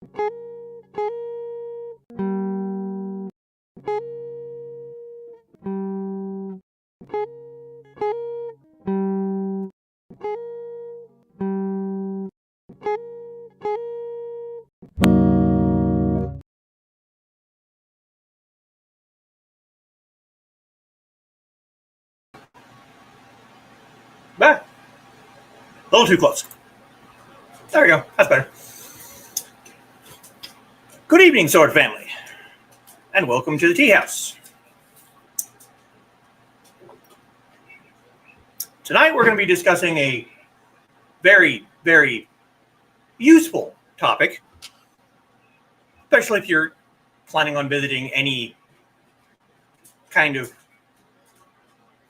Bah, a little too close. There we go. That's better. Good evening, Sword Family, and welcome to the Teahouse. Tonight we're going to be discussing a very, very useful topic, especially if you're planning on visiting any kind of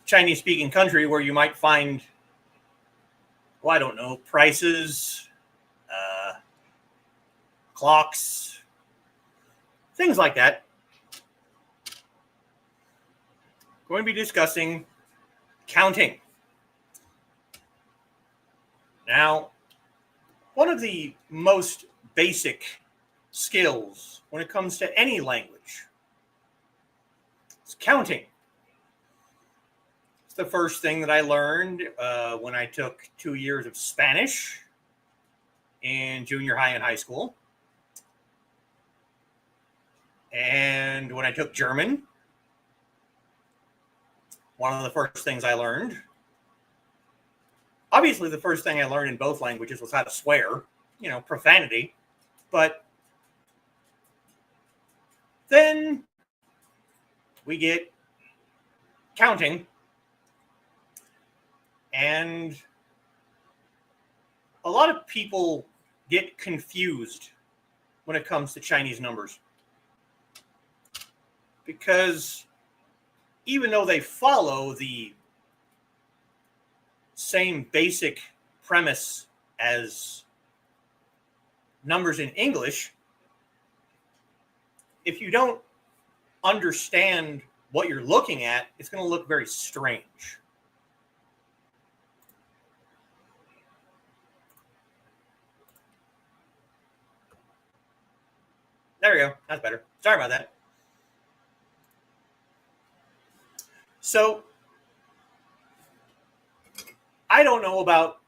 Chinese-speaking country where you might find, well, I don't know, prices, clocks, things like that. We're going to be discussing counting. Now, one of the most basic skills when it comes to any language is counting. It's the first thing that I learned when I took 2 years of Spanish in junior high and high school. And when I took German, one of the first things I learned, obviously the first thing I learned in both languages was how to swear, profanity. But then we get counting, and a lot of people get confused when it comes to Chinese numbers, because even though they follow the same basic premise as numbers in English, if you don't understand what you're looking at, it's going to look very strange. There we go. That's better. Sorry about that. So, I don't know about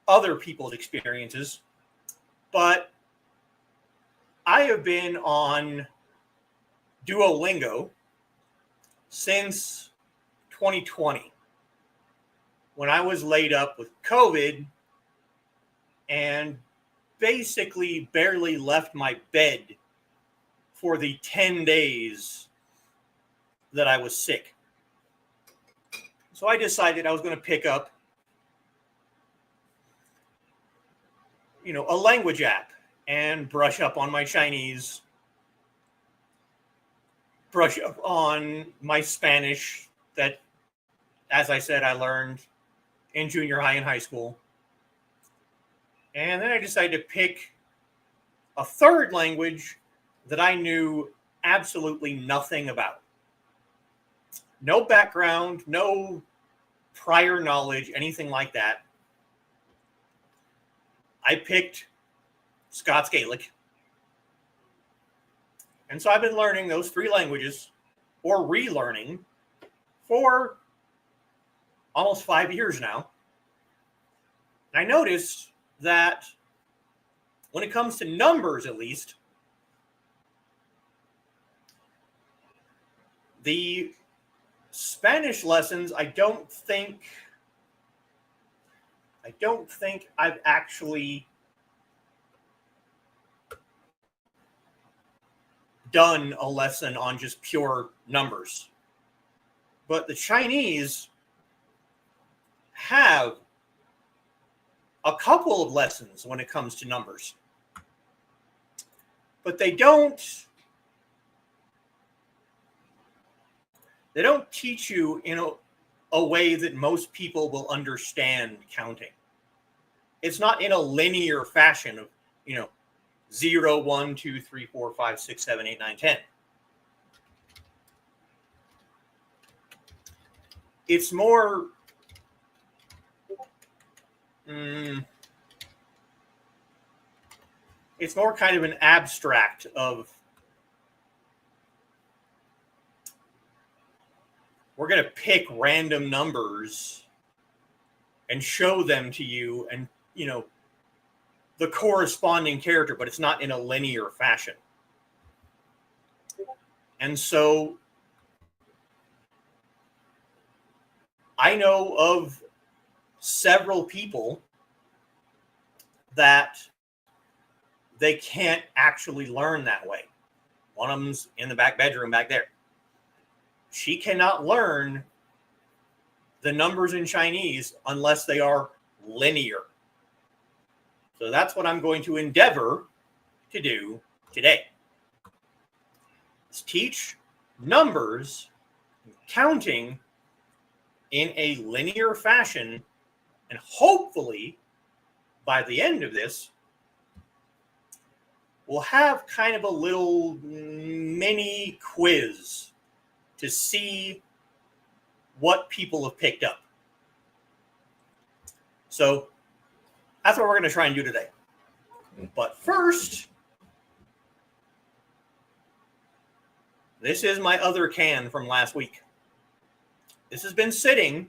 other people's experiences, but I have been on Duolingo since 2020, when I was laid up with COVID and basically barely left my bed for the 10 days that I was sick. So I decided I was going to pick up, a language app and brush up on my Chinese, brush up on my Spanish that, as I said, I learned in junior high and high school. And then I decided to pick a third language that I knew absolutely nothing about. No background, no prior knowledge, anything like that. I picked Scots Gaelic. And so I've been learning those three languages, or relearning, for almost 5 years now. And I noticed that when it comes to numbers, at least, the Spanish lessons, I don't think I've actually done a lesson on just pure numbers. But the Chinese have a couple of lessons when it comes to numbers. But they don't teach you in a way that most people will understand counting. It's not in a linear fashion of, 0, 1, 2, 3, 4, 5, 6, 7, 8, 9, 10. It's more It's more kind of an abstract of, we're going to pick random numbers and show them to you, and, the corresponding character, but it's not in a linear fashion. And so I know of several people that they can't actually learn that way. One of them's in the back bedroom back there. She cannot learn the numbers in Chinese unless they are linear. So that's what I'm going to endeavor to do today. Is teach numbers, counting in a linear fashion, and hopefully by the end of this, we'll have kind of a little mini quiz to see what people have picked up. So that's what we're going to try and do today. But first, this is my other can from last week. This has been sitting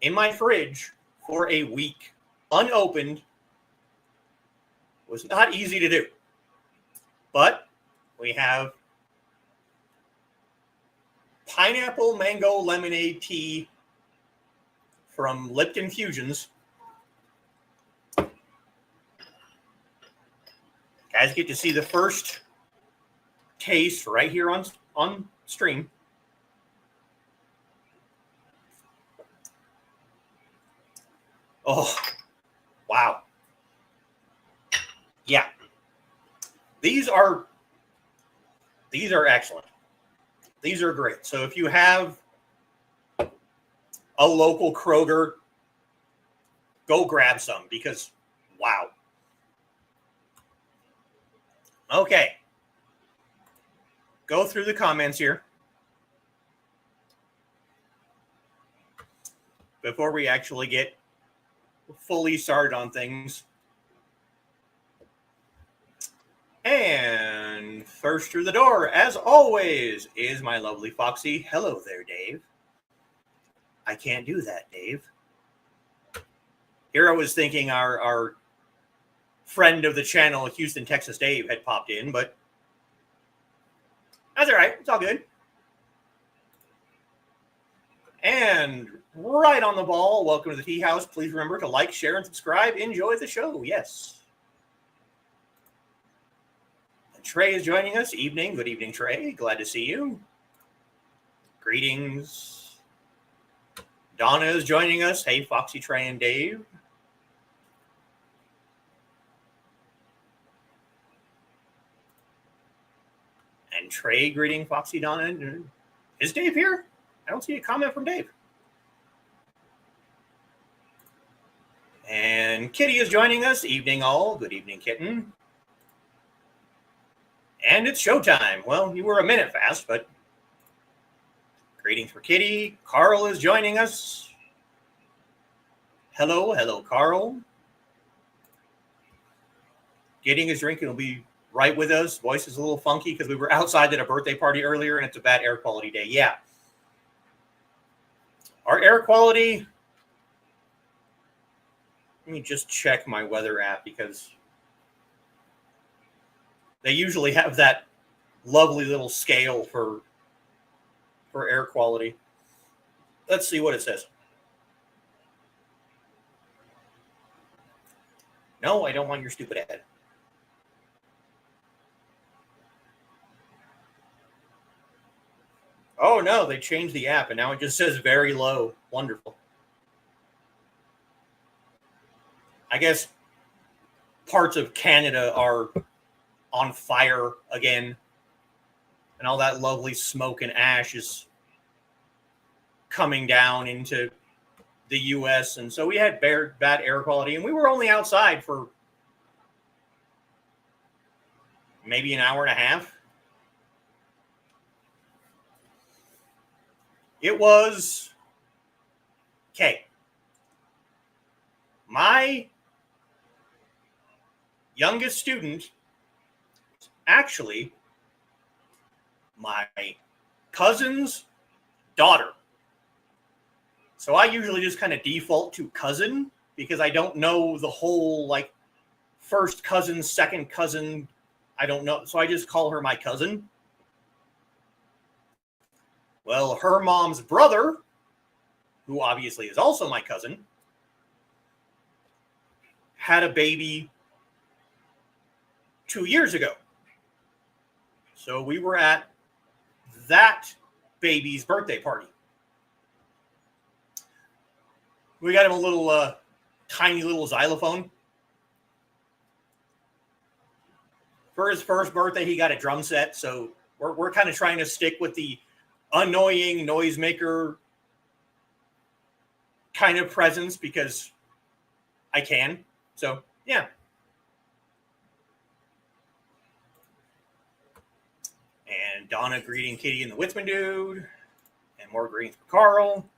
in my fridge for a week, unopened. It was not easy to do. But we have pineapple mango lemonade tea from Lipton Fusions. Guys get to see the first taste right here on stream. Oh, wow. Yeah. These are excellent. These are great. So if you have a local Kroger, go grab some, because wow. Okay. Go through the comments here before we actually get fully started on things. And first through the door, as always, is my lovely Foxy. Hello there, Dave. I can't do that, Dave. Here I was thinking our friend of the channel, Houston, Texas Dave, had popped in, but that's all right. It's all good. And right on the ball, welcome to the Teahouse. Please remember to like, share, and subscribe. Enjoy the show. Yes. And Trey is joining us. Evening. Good evening, Trey. Glad to see you. Greetings. Donna is joining us. Hey, Foxy, Trey, and Dave. And Trey greeting Foxy, Donna. Is Dave here? I don't see a comment from Dave. And Kitty is joining us. Evening all. Good evening, Kitten. And it's showtime. Well, you were a minute fast, but greetings for Kitty. Carl is joining us. Hello, Carl. Getting his drink and will be right with us. Voice is a little funky because we were outside at a birthday party earlier and it's a bad air quality day. Yeah. Our air quality, let me just check my weather app because they usually have that lovely little scale for air quality. Let's see what it says. No, I don't want your stupid ad. Oh, no, they changed the app, and now it just says very low. Wonderful. I guess parts of Canada are on fire again, and all that lovely smoke and ash is coming down into the U.S., and so we had bad air quality, and we were only outside for maybe an hour and a half. It was, okay, youngest student is actually my cousin's daughter. So I usually just kind of default to cousin because I don't know the whole like first cousin, second cousin. I don't know. So I just call her my cousin. Well, her mom's brother, who obviously is also my cousin, had a baby 2 years ago. So we were at that baby's birthday party. We got him a little tiny little xylophone. For his first birthday, he got a drum set. So we're kind of trying to stick with the annoying noisemaker kind of presence because I can. So, yeah. And Donna greeting Kitty and the Witzman dude. And more greetings for Carl.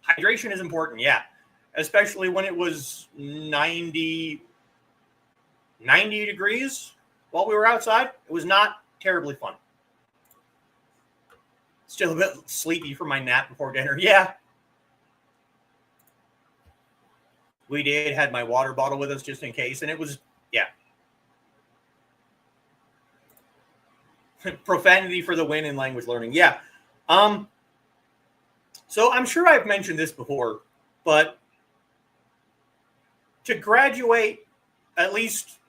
Hydration is important, yeah. Especially when it was 90 degrees while we were outside. It was not terribly fun. Still a bit sleepy from my nap before dinner. Yeah. We had my water bottle with us just in case. And it was, yeah. Profanity for the win in language learning. Yeah. So I'm sure I've mentioned this before, but to graduate, at least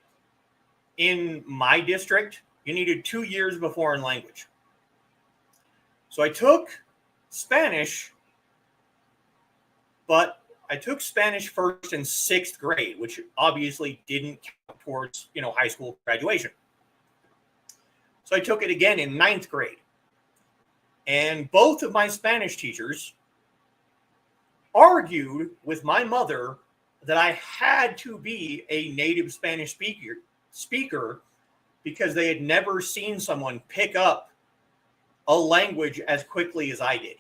in my district, you needed 2 years of a foreign language. So I took Spanish, but I took Spanish first in 6th grade, which obviously didn't count towards, high school graduation. So I took it again in 9th grade. And both of my Spanish teachers argued with my mother that I had to be a native Spanish speaker because they had never seen someone pick up a language as quickly as I did,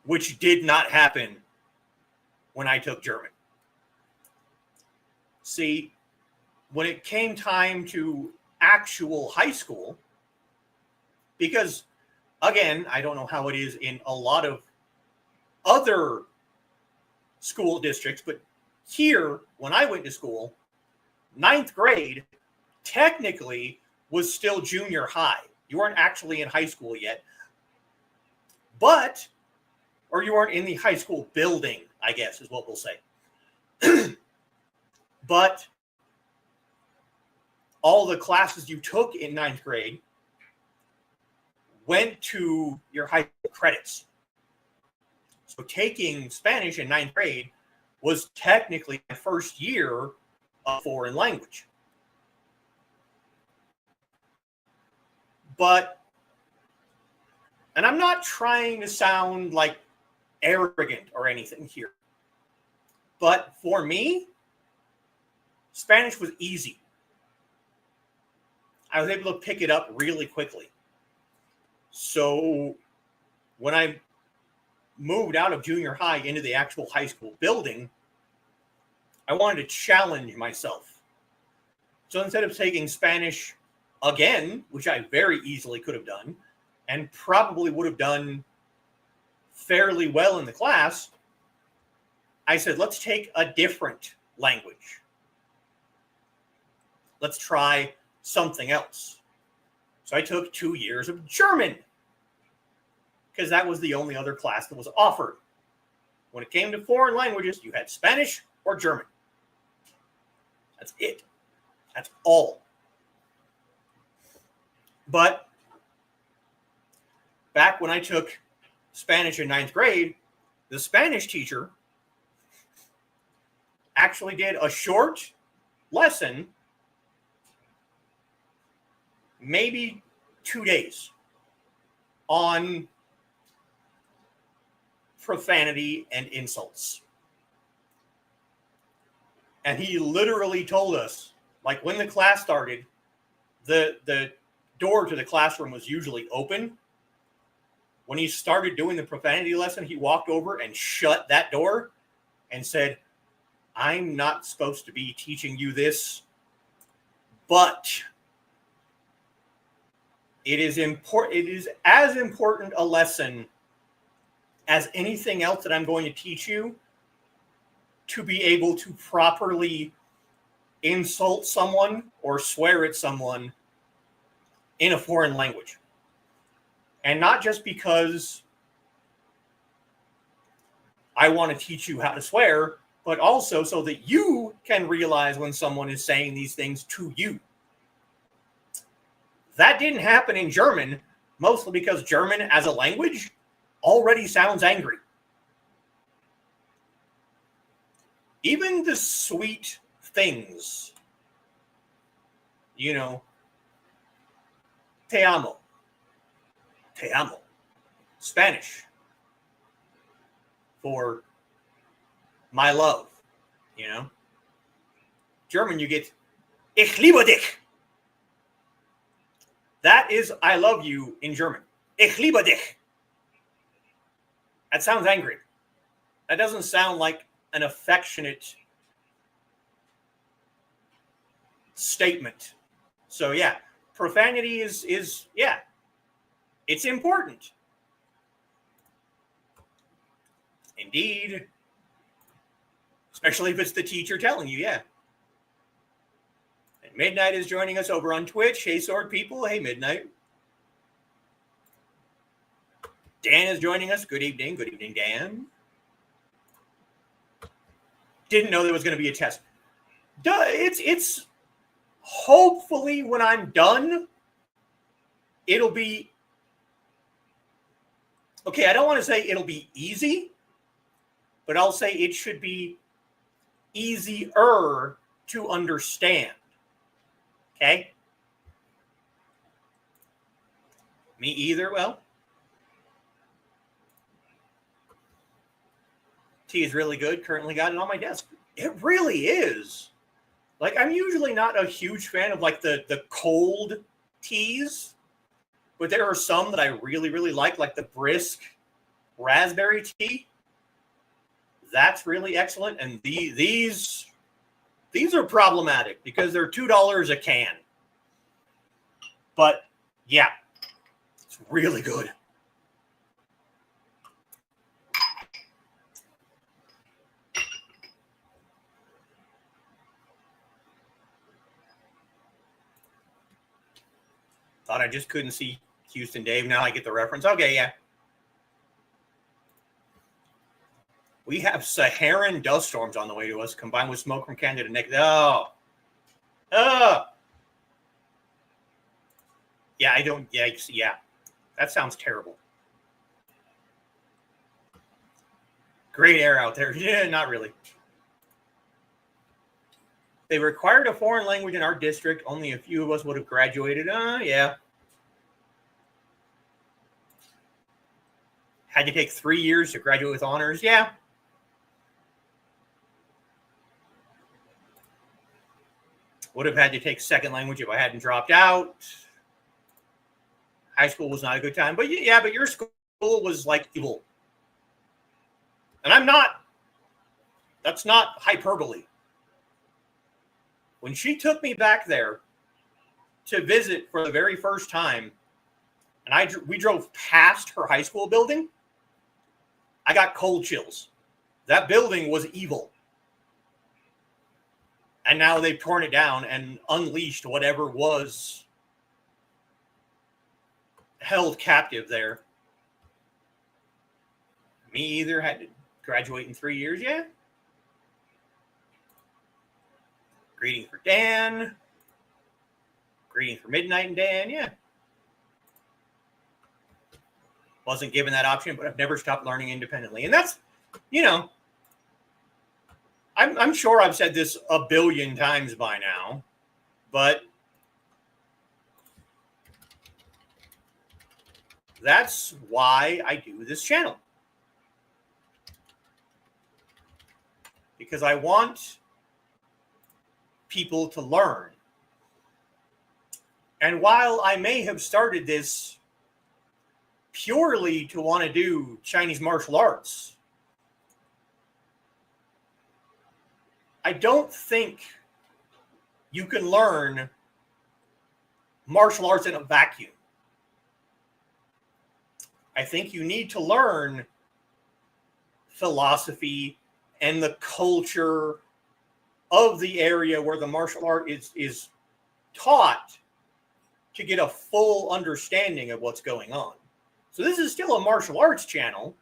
which did not happen when I took German. See, when it came time to actual high school, because, again, I don't know how it is in a lot of other school districts, but here, when I went to school, 9th grade technically was still junior high. You weren't actually in high school yet, or you weren't in the high school building, I guess is what we'll say. But all the classes you took in 9th grade went to your high school credits. So taking Spanish in 9th grade was technically my first year of foreign language. And I'm not trying to sound like arrogant or anything here, but for me, Spanish was easy. I was able to pick it up really quickly. So when I moved out of junior high into the actual high school building, I wanted to challenge myself. So instead of taking Spanish again, which I very easily could have done, and probably would have done fairly well in the class, I said, let's take a different language. Let's try something else. So I took 2 years of German because that was the only other class that was offered. When it came to foreign languages, you had Spanish or German. That's it. That's all. But back when I took Spanish in 9th grade, the Spanish teacher actually did a short lesson, maybe 2 days, on profanity and insults. And he literally told us, like when the class started, the door to the classroom was usually open. When he started doing the profanity lesson, he walked over and shut that door and said, I'm not supposed to be teaching you this, but it is important. It is as important a lesson as anything else that I'm going to teach you, to be able to properly insult someone or swear at someone in a foreign language. And not just because I want to teach you how to swear, but also so that you can realize when someone is saying these things to you. That didn't happen in German, mostly because German as a language already sounds angry. Even the sweet things, te amo, Spanish for my love, German, you get ich liebe dich. That is I love you in German. Ich liebe dich. That sounds angry. That doesn't sound like an affectionate statement. So yeah, profanity is it's important. Indeed. Especially if it's the teacher telling you, yeah. And Midnight is joining us over on Twitch. Hey, Sword People. Hey, Midnight. Dan is joining us. Good evening. Good evening, Dan. Didn't know there was going to be a test. It's hopefully when I'm done, it'll be okay. I don't want to say it'll be easy, but I'll say it should be easier to understand. Okay? Me either. Well, tea is really good. Currently got it on my desk. It really is. Like, I'm usually not a huge fan of like the cold teas, but there are some that I really, really like the brisk raspberry tea. That's really excellent. And these are problematic because they're $2 a can. But yeah, it's really good. Thought I just couldn't see Houston Dave. Now I get the reference. Okay, yeah. We have Saharan dust storms on the way to us, combined with smoke from Canada next. Oh. Yeah, I don't. Yeah. That sounds terrible. Great air out there. Yeah, not really. They required a foreign language in our district. Only a few of us would have graduated. Yeah. Had to take 3 years to graduate with honors. Yeah. Would have had to take second language if I hadn't dropped out. High school was not a good time. But yeah, but your school was like evil. And I'm not. That's not hyperbole. When she took me back there to visit for the very first time, and we drove past her high school building, I got cold chills. That building was evil. And now they've torn it down and unleashed whatever was held captive there. Me either. Had to graduate in 3 years. Yeah. Greeting for Dan. Greeting for Midnight and Dan. Yeah. Wasn't given that option, but I've never stopped learning independently. And that's, I'm sure I've said this a billion times by now, but that's why I do this channel. Because I want people to learn. And while I may have started this purely to want to do Chinese martial arts, I don't think you can learn martial arts in a vacuum. I think you need to learn philosophy and the culture of the area where the martial art is taught to get a full understanding of what's going on. So this is still a martial arts channel,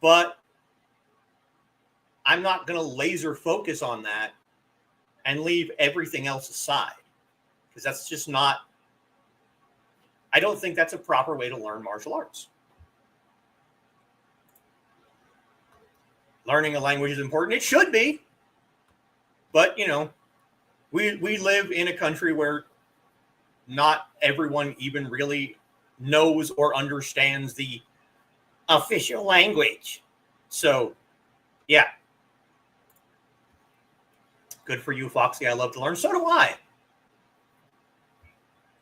but I'm not going to laser focus on that and leave everything else aside, because that's just not, I don't think that's a proper way to learn martial arts. Learning a language is important. It should be. But, you know, we live in a country where not everyone even really knows or understands the official language. So, yeah. Good for you, Foxy. I love to learn. So do I.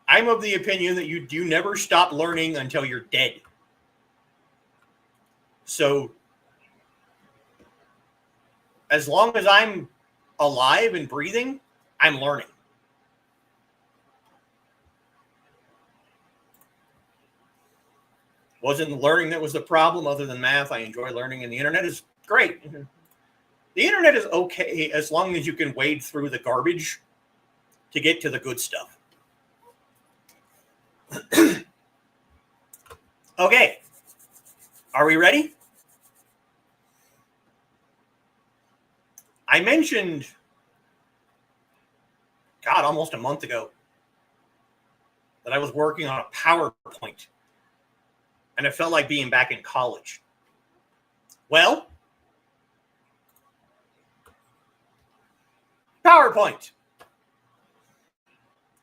I'm of the opinion that you never stop learning until you're dead. So, as long as I'm alive and breathing, I'm learning. Wasn't learning that was the problem other than math. I enjoy learning, and the internet is great. The internet is okay as long as you can wade through the garbage to get to the good stuff. Okay. Are we ready? I mentioned, God, almost a month ago, that I was working on a PowerPoint, and it felt like being back in college. Well, PowerPoint.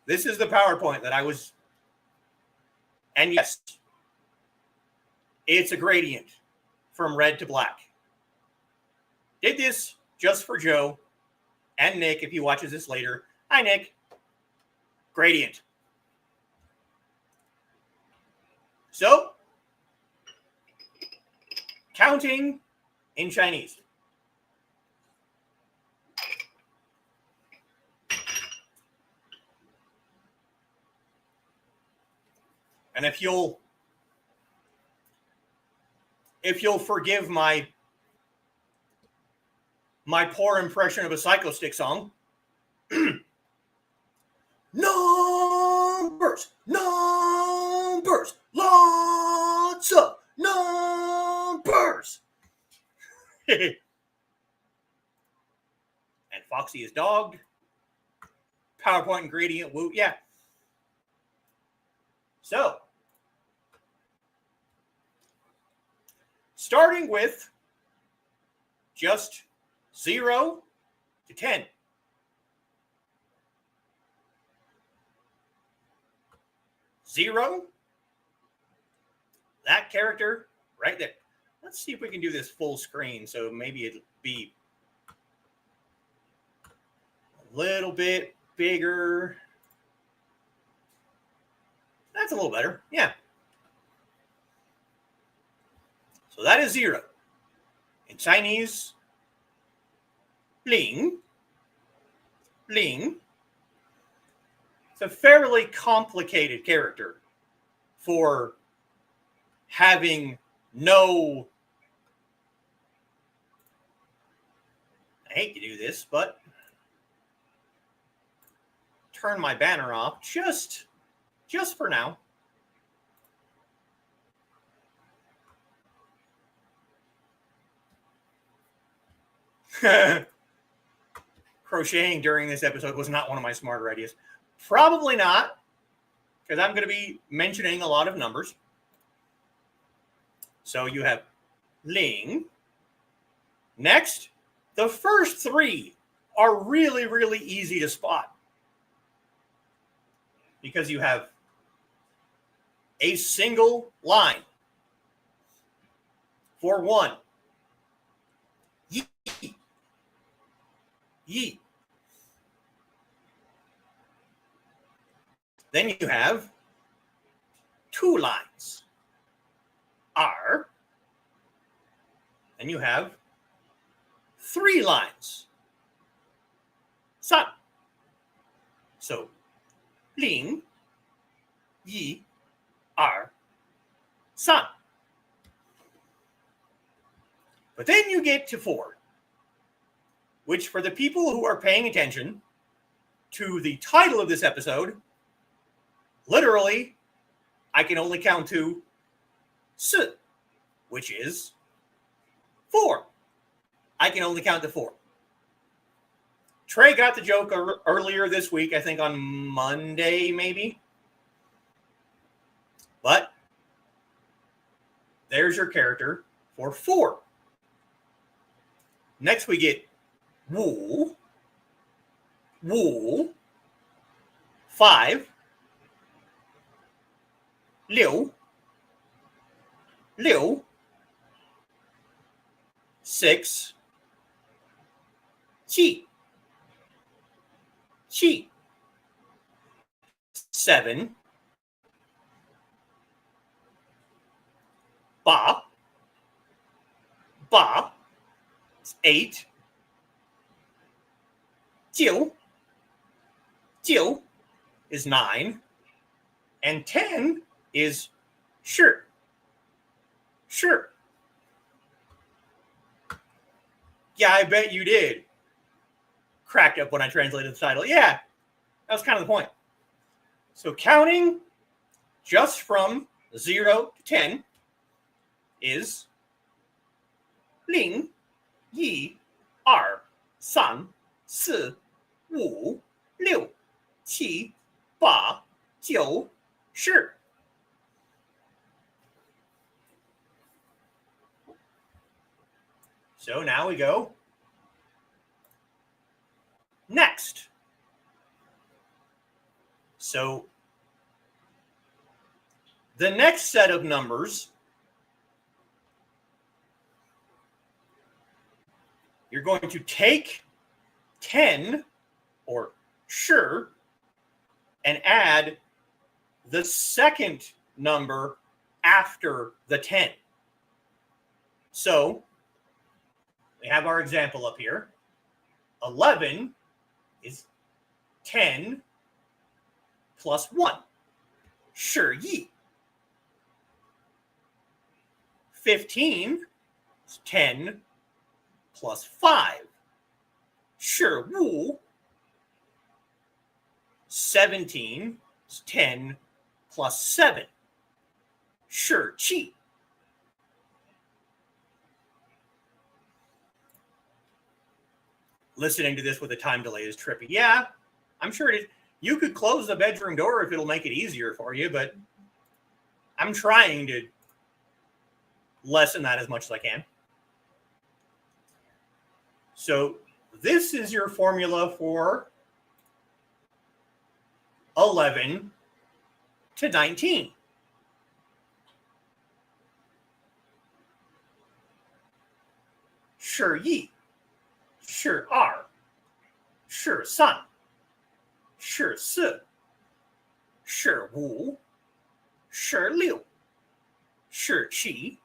This is the PowerPoint that I was, and yes, it's a gradient from red to black. Did this just for Joe and Nick, if he watches this later. Hi, Nick. Gradient. So, counting in Chinese. And if you'll forgive my poor impression of a Psycho Stick song, numbers, lots of numbers. And Foxy is dogged. PowerPoint ingredient, woo, yeah. So, starting with just 0 to 10. 0, that character right there. Let's see if we can do this full screen, so maybe it'll be a little bit bigger. That's a little better, yeah. So that is 0. In Chinese, Ling. Ling. It's a fairly complicated character for having no, I hate to do this, but turn my banner off just for now. Crocheting during this episode was not one of my smarter ideas. Probably not, because I'm going to be mentioning a lot of numbers. So you have Ling. Next, the first 3 are really, really easy to spot, because you have a single line for 1. Yi. Yi. Then you have 2 lines. R. And you have 3 lines. 3. So, 0, 1, 2, 3. But then you get to 4, which for the people who are paying attention to the title of this episode, literally, I can only count to 4, which is 4. I can only count to 4. Trey got the joke earlier this week, I think on Monday, maybe. But there's your character for 4. Next we get 5, 6, 7, 8, 9 is 9, and 10 is sure. Yeah, I bet you did. Cracked up when I translated the title. Yeah, that was kind of the point. So counting just from 0 to 10 is 0, 1, 2, 3, 4, 5, 6, 7, 8, 9, 10. So now we go next. So the next set of numbers, you're going to take 10 or sure and add the second number after the 10. So we have our example up here. 11 is 10 plus 1. 11. 15 is 10 plus 5. 15. 17 is 10 plus 7. 17. Listening to this with a time delay is trippy. Yeah, I'm sure it is. You could close the bedroom door if it'll make it easier for you, but I'm trying to lessen that as much as I can. So this is your formula for 11 to 19. Sure yi, sure er, sure san, sure si, sure wu, sure liu, sure qi,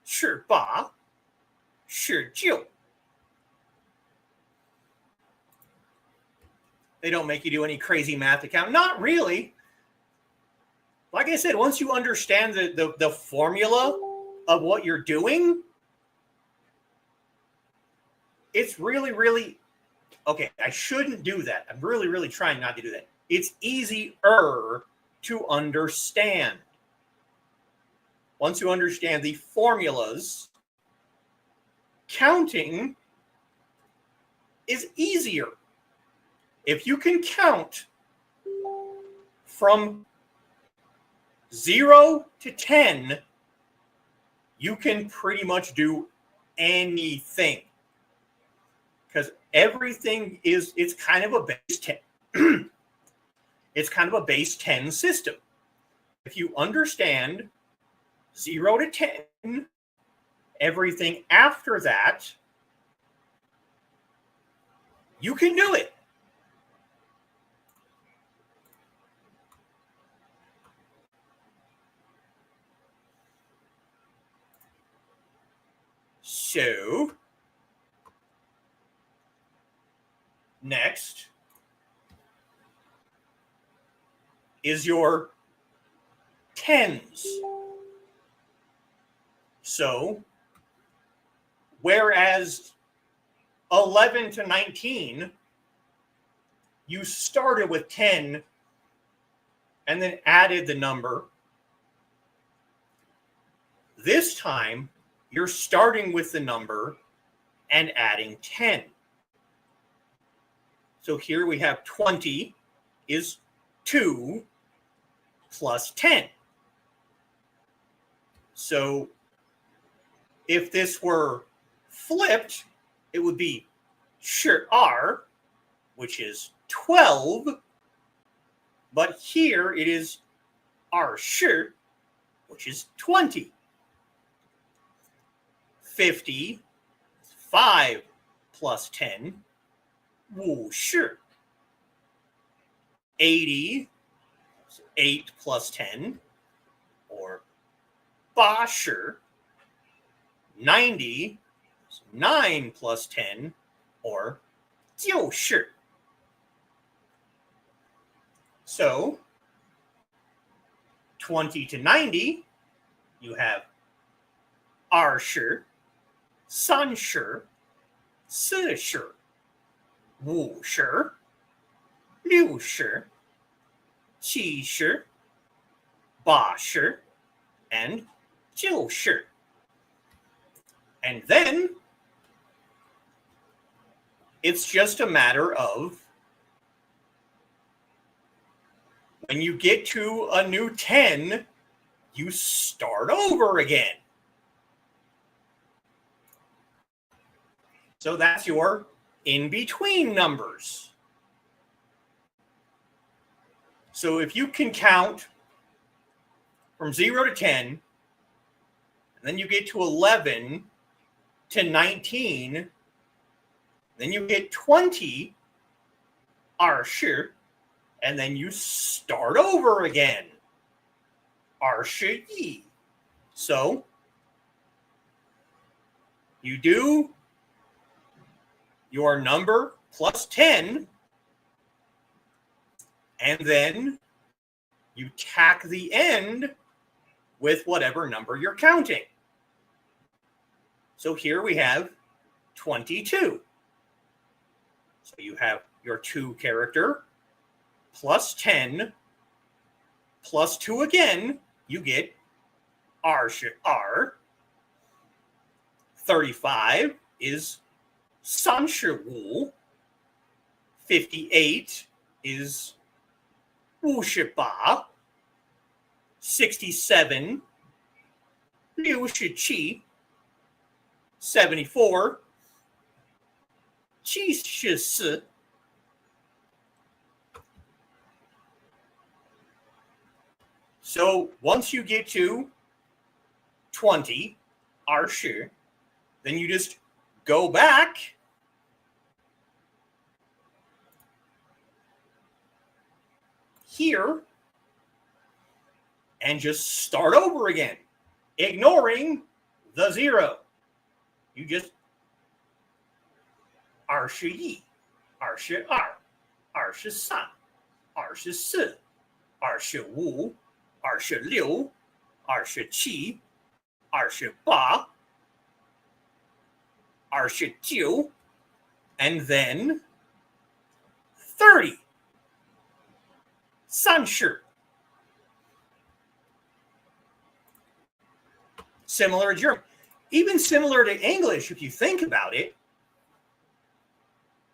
sure ba, sure jiu. They don't make you do any crazy math to count. Not really. Like I said, once you understand the formula of what you're doing, it's really, really, okay, I shouldn't do that. I'm really, really trying not to do that. It's easier to understand. Once you understand the formulas, counting is easier. If you can count from 0 to 10, you can pretty much do anything. Because everything it's kind of a base 10. It's kind of a base 10 system. If you understand 0 to 10, everything after that, you can do it. So Next is your tens. So, whereas 11 to 19, you started with 10 and then added the number. This time, you're starting with the number and adding 10. So here we have 20 is 2 plus 10. So if this were flipped, it would be 12, which is 12. But here it is 20, which is 20. 50, 5 plus 10, 50. 80, 8 plus 10, or 80. 90, 9 plus 10, or 90. So 20 to 90, you have 20, 30, 40, 50, 60, 70, 80, and 90. And then it's just a matter of when you get to a new 10, you start over again. So that's your in-between numbers. So if you can count from 0 to 10, and then you get to 11 to 19, then you hit 20, 20, and then you start over again. 21. So you do your number plus 10, and then you tack the end with whatever number you're counting. So here we have 22. So you have your 2 character plus 10 plus 2 again, you get R. 35 is 35. 58 is 58. 67, 67. 74, 74. So once you get to 20, 20, then you just go back here and just start over again, ignoring the 0. You just 21, 22, 23, 24, 25, 26, 27, 28, 29, and then 30. 30. Similar to German. Even similar to English, if you think about it,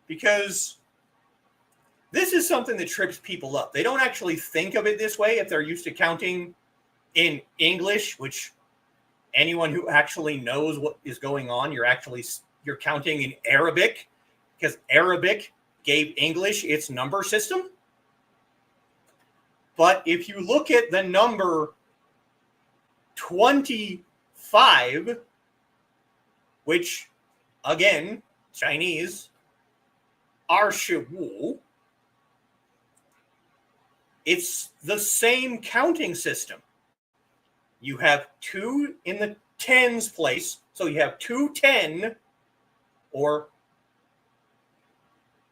because this is something that trips people up. They don't actually think of it this way if they're used to counting in English, which anyone who actually knows what is going on, you're counting in Arabic, because Arabic gave English its number system. But if you look at the number 25, which, again, Chinese, 25, it's the same counting system. You have 2 in the tens place, so you have 2 10, or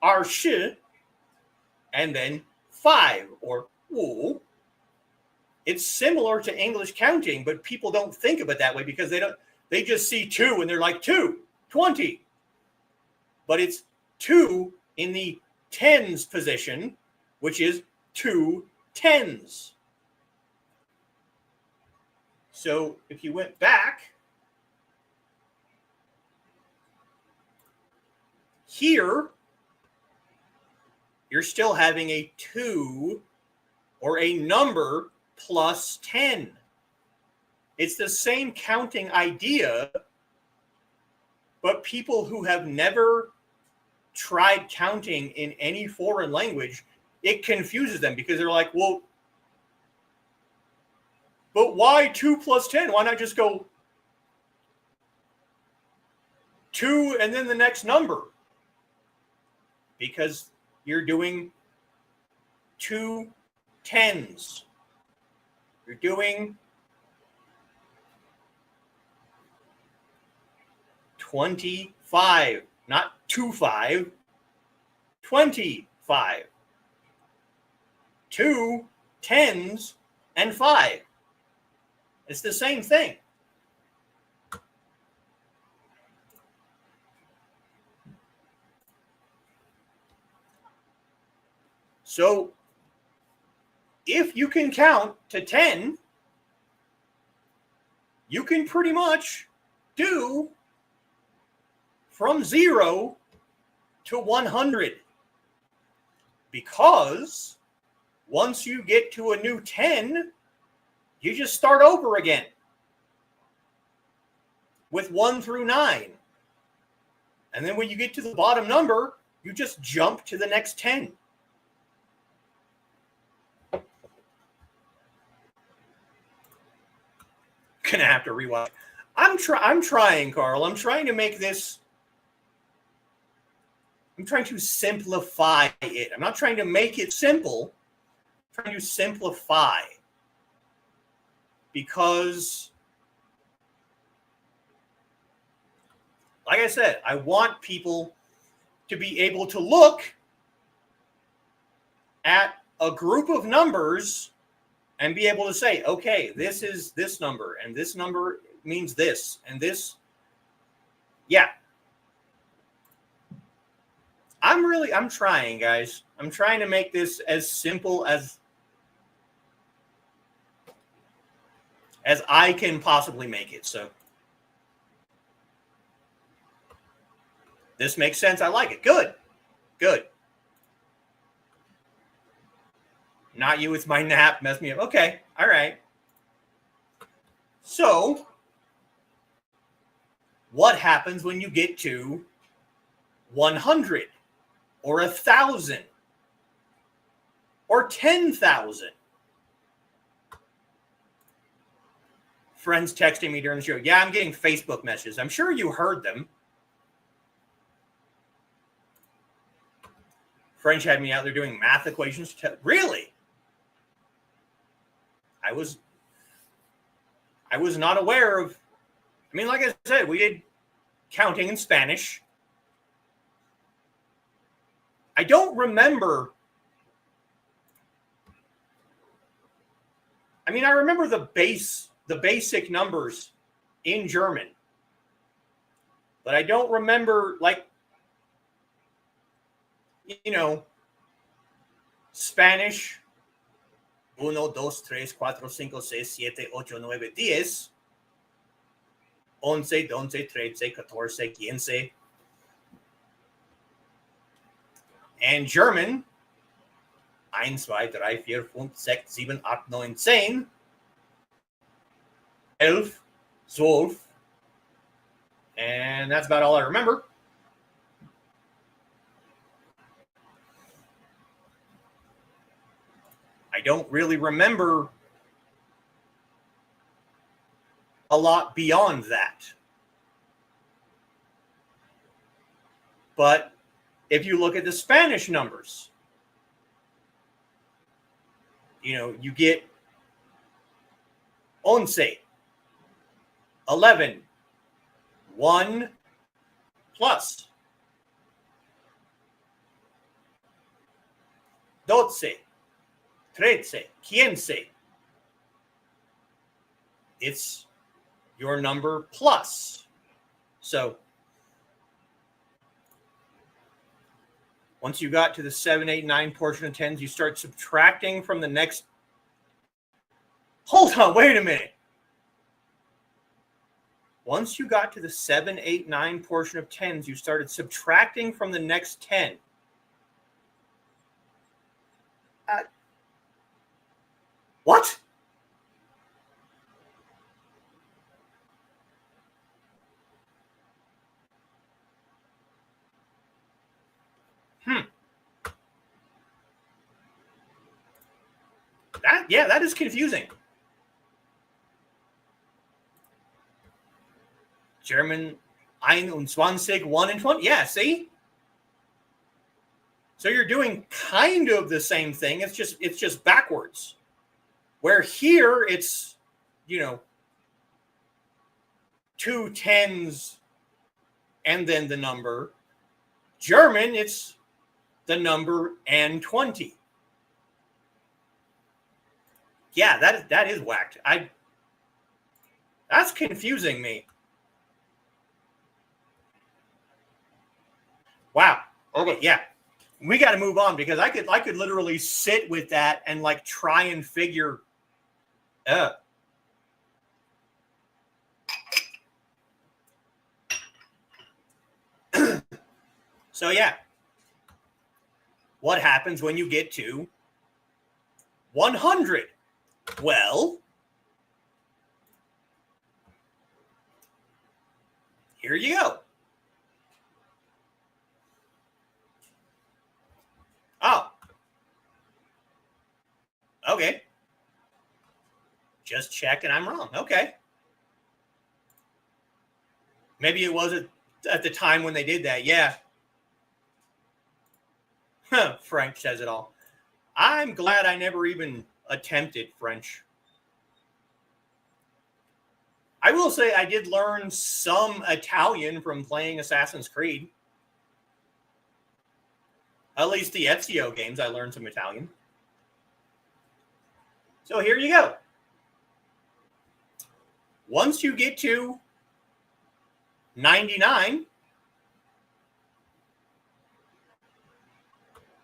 二十, and then 5 or 五. It's similar to English counting, but people don't think of it that way because they just see 2 and they're like 2, 20. But it's 2 in the tens position, which is 2 tens. So if you went back here, you're still having a 2 or a number plus 10. It's the same counting idea, but people who have never tried counting in any foreign language, it confuses them because they're like, well, but why 2 plus 10? Why not just go 2 and then the next number? Because you're doing 2 tens. You're doing 25, not 25, 25. 2 tens and 5. It's the same thing. So if you can count to 10, you can pretty much do from 0 to 100. Because once you get to a new 10, you just start over again with 1 through 9. And then when you get to the bottom number, you just jump to the next 10. Gonna have to rewatch. I'm trying, Carl. I'm trying to make this. I'm trying to simplify it. I'm not trying to make it simple. I'm trying to simplify. Because, like I said, I want people to be able to look at a group of numbers and be able to say, okay, this is this number, and this number means this, and this. Yeah. I'm trying, guys. I'm trying to make this as simple as I can possibly make it. So this makes sense. I like it. Good. Good. Not you, it's my nap. Mess me up. Okay. All right. So what happens when you get to 100 or 1,000 or 10,000? Friends texting me during the show. Yeah, I'm getting Facebook messages. I'm sure you heard them. French had me out there doing math equations. Really? I was not aware of. I mean, like I said, we did counting in Spanish. I don't remember. I mean, I remember the basic numbers in German, but I don't remember, like, you know, Spanish. 1, 2, 3, 4, 5, 6, 7, 8, 9, 10, 11, 12, 13, 14, 15. And German, 1, 2, 3, 4, 5, 6, 7, 8, 9, 10, 11, 12, and that's about all I remember. I don't really remember a lot beyond that. But if you look at the Spanish numbers, you know, you get 11, 11, 1 plus. 12, 13, 15. It's your number plus. So once you got to the 7, 8, 9 portion of tens, you start subtracting from the next. Hold on, wait a minute. Once you got to the 7, 8, 9 portion of tens, you started subtracting from the next 10. What? That is confusing. German 21, 1 and 20. Yeah, see? So you're doing kind of the same thing. It's just backwards. Where here it's, 2 tens and then the number. German, it's the number and 20. Yeah, that is whacked. That's confusing me. Wow. Okay, yeah. We got to move on because I could literally sit with that and like try and figure. So yeah. What happens when you get to 100? Well, here you go. Oh. Okay. Just checking I'm wrong. Okay. Maybe it was at the time when they did that. Yeah. French says it all. I'm glad I never even attempted French. I will say I did learn some Italian from playing Assassin's Creed. At least the Ezio games, I learned some Italian. So here you go. Once you get to 99,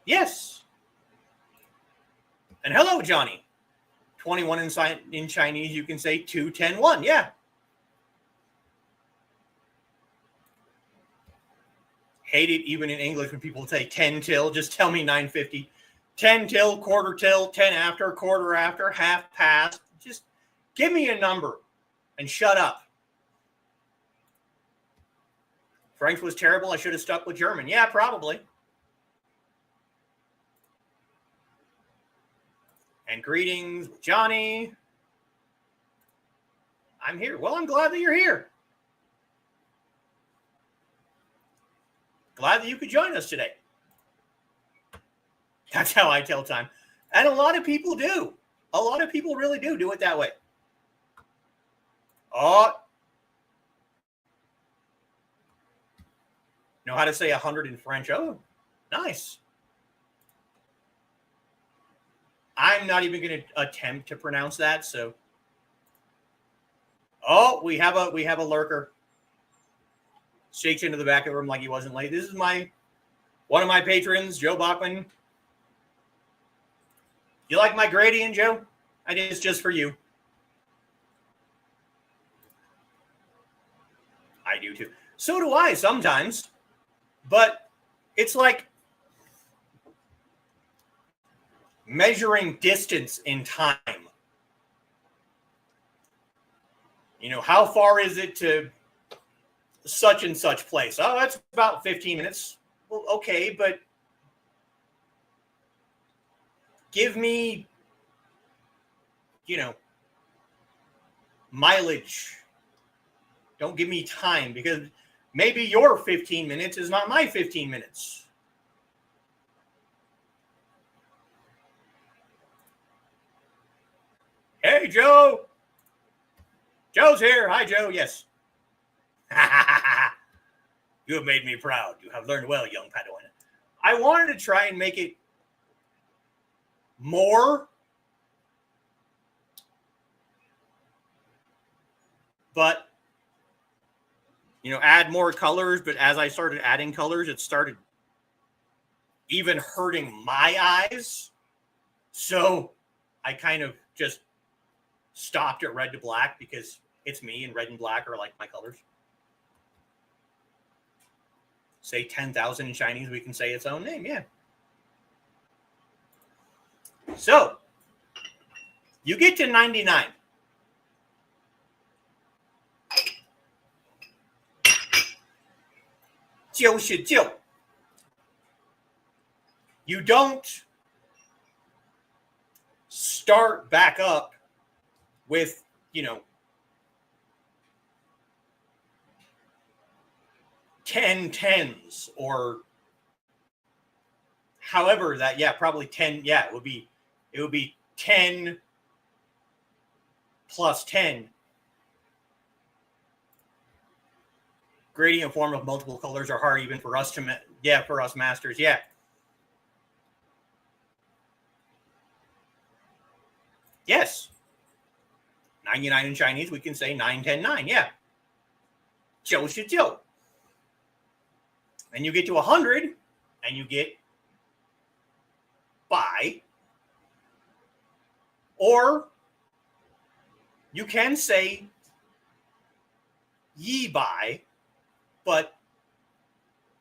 yes. And hello, Johnny. 21 in Chinese, you can say 2, 10, 1. Yeah. Hate it even in English when people say 10 till. Just tell me 9:50. 10 till, quarter till, 10 after, quarter after, half past. Just give me a number and shut up. French was terrible. I should have stuck with German. Yeah, probably. And greetings, Johnny. I'm here. Well, I'm glad that you're here. Glad that you could join us today. That's how I tell time. And a lot of people do. A lot of people really do it that way. Oh. Know how to say 100 in French. Oh, nice. I'm not even going to attempt to pronounce that. So, oh, we have a lurker. Shakes into the back of the room like he wasn't late. This is one of my patrons, Joe Bachman. You like my gradient, Joe? I did this just for you. I do too. So do I sometimes. But it's like measuring distance in time. How far is it to such and such place? Oh, that's about 15 minutes. Well, okay, but give me, mileage. Don't give me time because maybe your 15 minutes is not my 15 minutes. Hey, Joe. Joe's here. Hi, Joe. Yes. You have made me proud. You have learned well, young Padawan. I wanted to try and make it more, but add more colors. But as I started adding colors, it started even hurting my eyes. So I kind of just stopped at red to black because it's me, and red and black are like my colors. Say 10,000 in Chinese, we can say its own name, yeah. So you get to 99. You don't start back up with, 10 tens or however that, probably 10. Yeah, it would be 10 plus 10. Gradient form of multiple colors are hard even for us for us masters. Yeah. Yes. 99 in Chinese, we can say 9, 10, 9. Yeah. 99. And you get to 100 and you get by. Or you can say yi by, but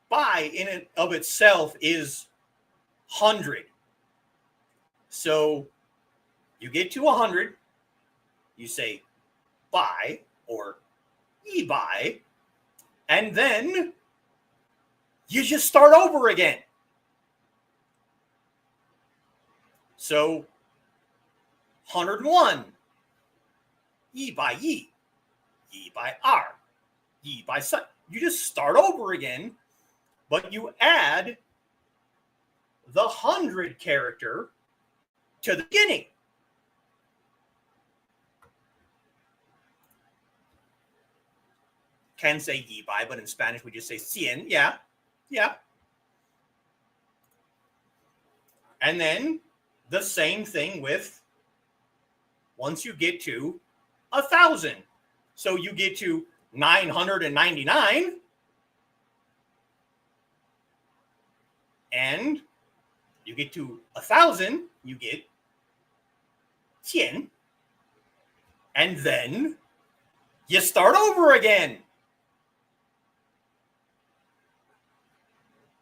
by in and of itself is 100. So you get to 100, you say by or yi by, and then you just start over again. So 101, yi by yi, yi by r, yi by sun. You just start over again, but you add the 100 character to the beginning. Can say yi by, but in Spanish we just say cien. Yeah. And then the same thing with once you get to 1,000. So you get to 999, and you get to 1,000, you get 10, and then you start over again.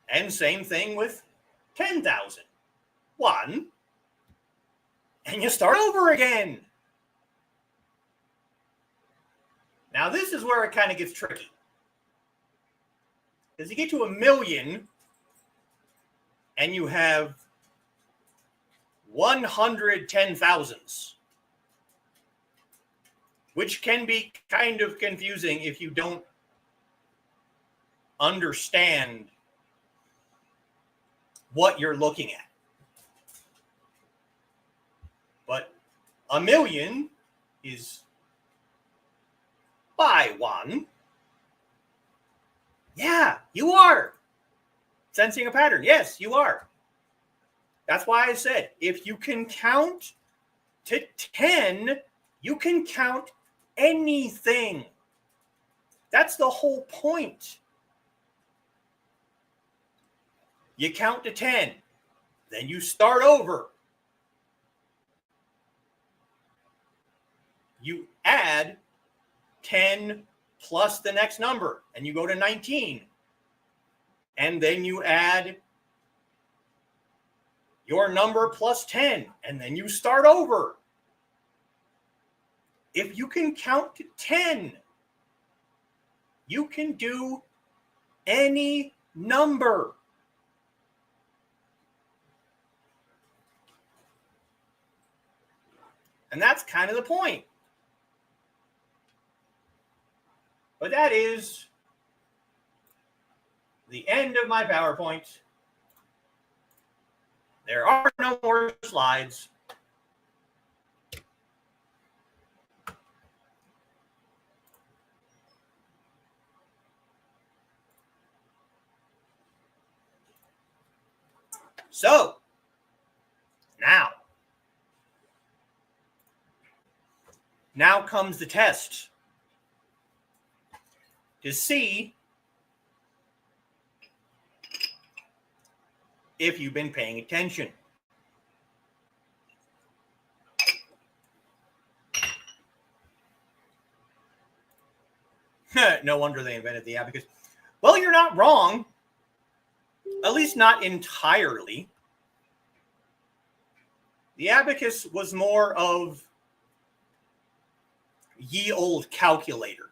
And same thing with 10,000. 1, and you start over again. Now this is where it kind of gets tricky. Because you get to 1,000,000 and you have 110,000s, which can be kind of confusing if you don't understand what you're looking at. But 1,000,000 is by 1. Yeah, you are sensing a pattern. Yes, you are. That's why I said if you can count to 10, you can count anything. That's the whole point. You count to 10, then you start over. You add 10 plus the next number, and you go to 19. And then you add your number plus 10, and then you start over. If you can count to 10, you can do any number. And that's kind of the point. But that is the end of my PowerPoint. There are no more slides. So, now Now comes the test to see if you've been paying attention. No wonder they invented the abacus. Well, you're not wrong. At least not entirely. The abacus was more of ye old calculator.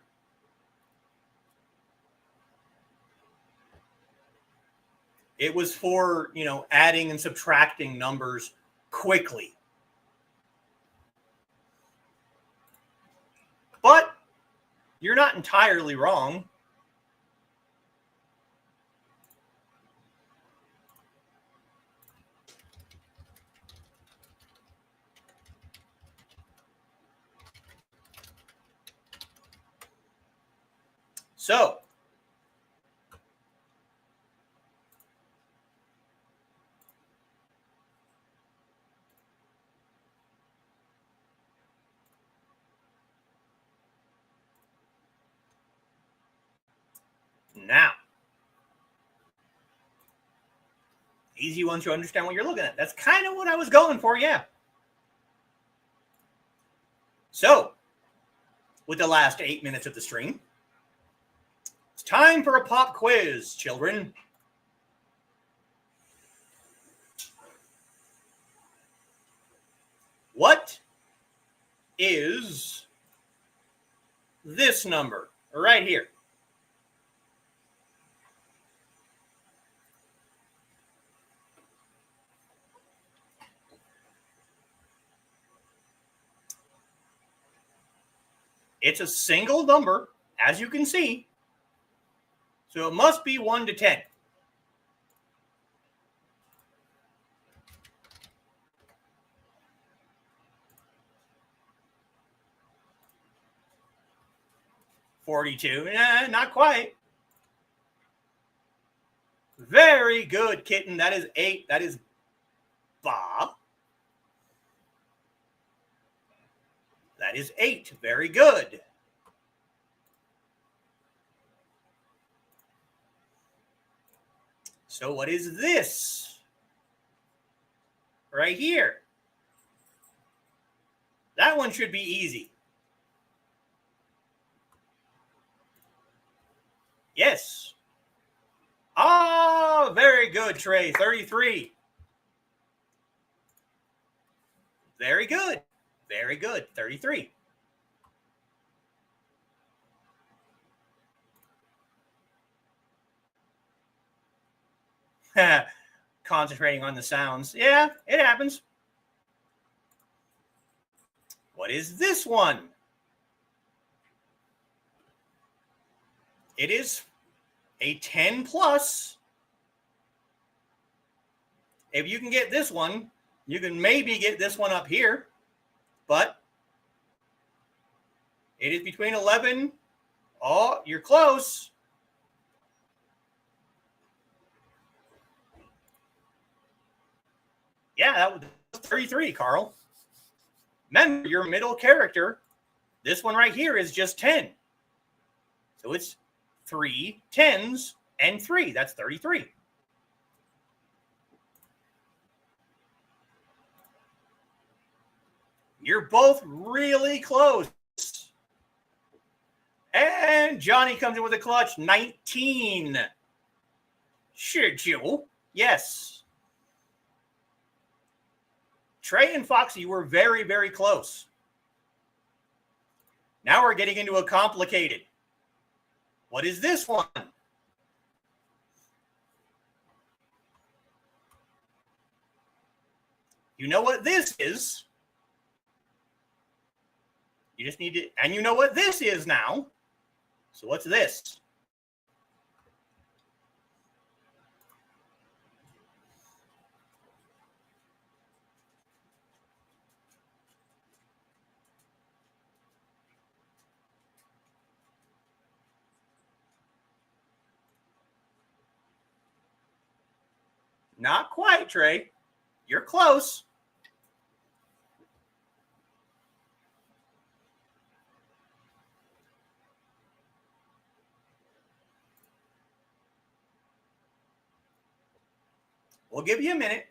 It was for, adding and subtracting numbers quickly. But you're not entirely wrong. So, now, easy once you understand what you're looking at. That's kind of what I was going for, yeah. So, with the last 8 minutes of the stream, it's time for a pop quiz, children. What is this number right here? It's a single number, as you can see. So it must be 1 to 10. $42. Not quite. Very good, kitten. That is 8. That is ba. That is 8. Very good. So what is this? Right here. That one should be easy. Yes. Ah, very good, Trey. 33. Very good. Very good. 33. Concentrating on the sounds. Yeah, it happens. What is this one? It is a 10 plus. If you can get this one, you can maybe get this one up here, but it is between 11. Oh, you're close. Yeah, that was 33, Carl. Remember, your middle character, this one right here is just 10. So it's 3 10s and 3. That's 33. You're both really close. And Johnny comes in with a clutch. 19. Should you? Yes. Trey and Foxy were very, very close. Now we're getting into a complicated. What is this one? You know what this is. You just need to, and you know what this is now. So what's this? Not quite, Trey. You're close. We'll give you a minute.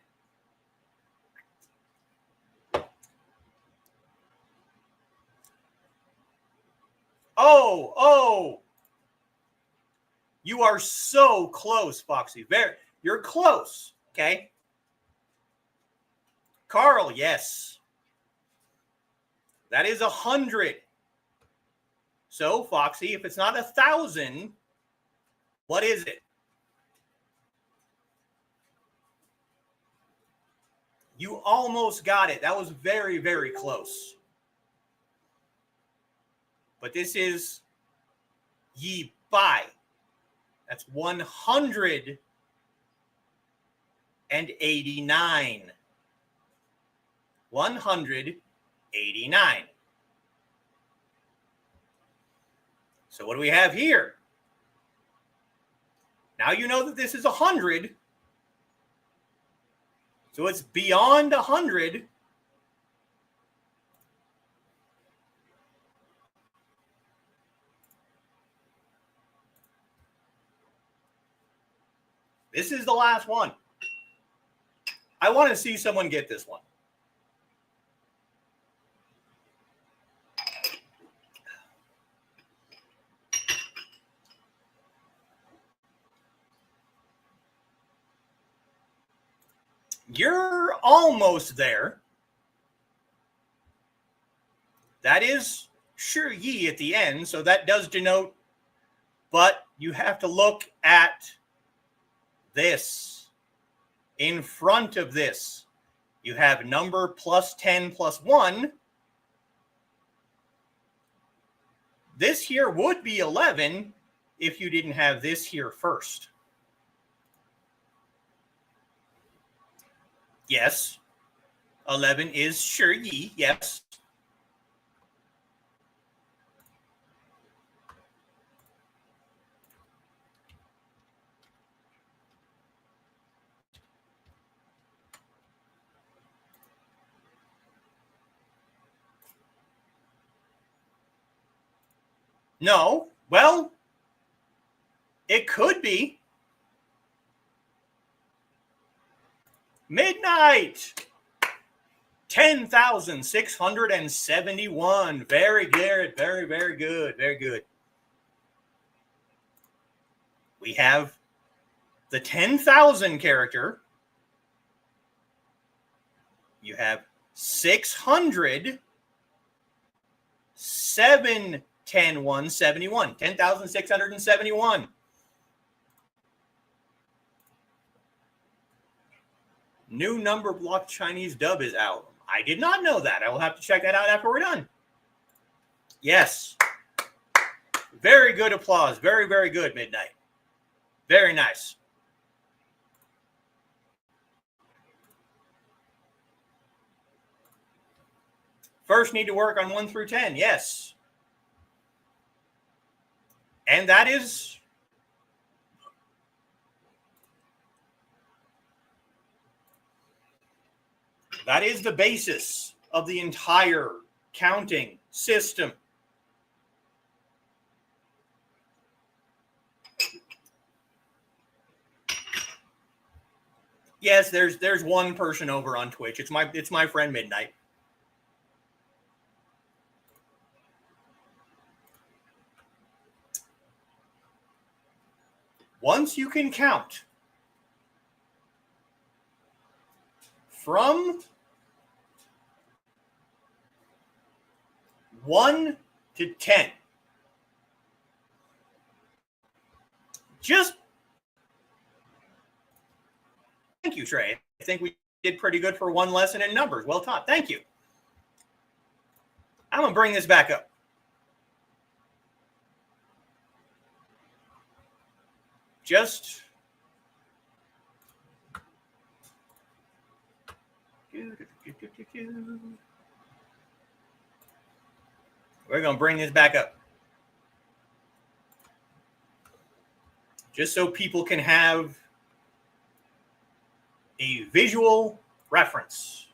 Oh. You are so close, Foxy. You're close, okay? Carl, yes. That is 100. So, Foxy, if it's not 1,000, what is it? You almost got it. That was very, very close. But this is ye bai. That's 189. 189. So what do we have here? Now you know that this is 100. So it's beyond 100. This is the last one. I want to see someone get this one. You're almost there. That is sure ye at the end, so that does denote, but you have to look at this. In front of this, you have number plus 10 plus 1. This here would be 11 if you didn't have this here first. Yes. 11 is sure ye, yes. No. Well, it could be. Midnight. 10,671. Very good. Very, very good. Very good. We have the 10,000 character. You have 600. 7, 10, 1, 71. 10,671. New number block Chinese dub is out. I did not know that. I will have to check that out after we're done. Yes. Very good applause. Very, very good, Midnight. Very nice. First need to work on 1 through 10. Yes. And that is... that is the basis of the entire counting system. Yes, there's one person over on Twitch. It's my friend Midnight. Once you can count from 1 to 10, just thank you, Trey. I think we did pretty good for one lesson in numbers. Well taught. Thank you. I'm going to bring this back up. Just we're going to bring this back up. Just so people can have a visual reference.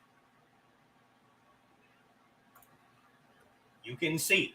You can see.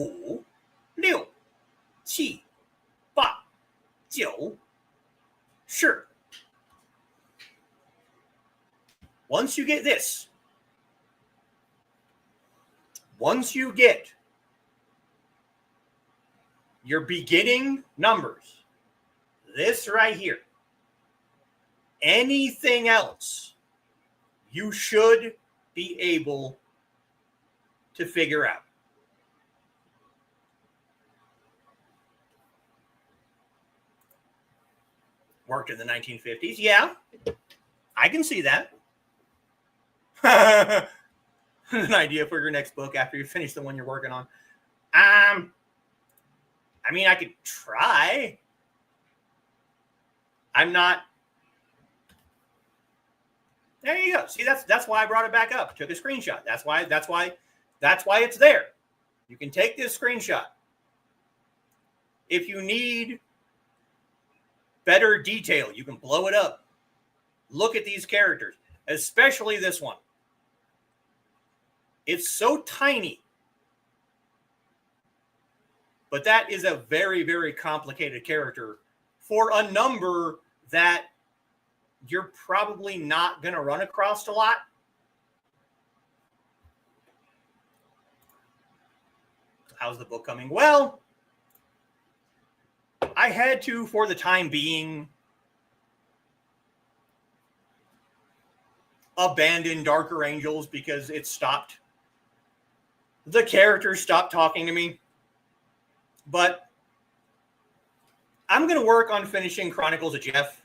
五六七八九十. Once you get this, once you get your beginning numbers, this right here, anything else you should be able to figure out. Worked in the 1950s. Yeah, I can see that. An idea for your next book after you finish the one you're working on. I mean, I could try. I'm not. There you go. See, that's why I brought it back up. Took a screenshot. That's why it's there. You can take this screenshot. If you need better detail, you can blow it up. Look at these characters, especially this one. It's so tiny. But that is a very, very complicated character for a number that you're probably not going to run across a lot. How's the book coming? Well, I had to, for the time being, abandon Darker Angels because it stopped. The characters stopped talking to me. But I'm going to work on finishing Chronicles of Jeff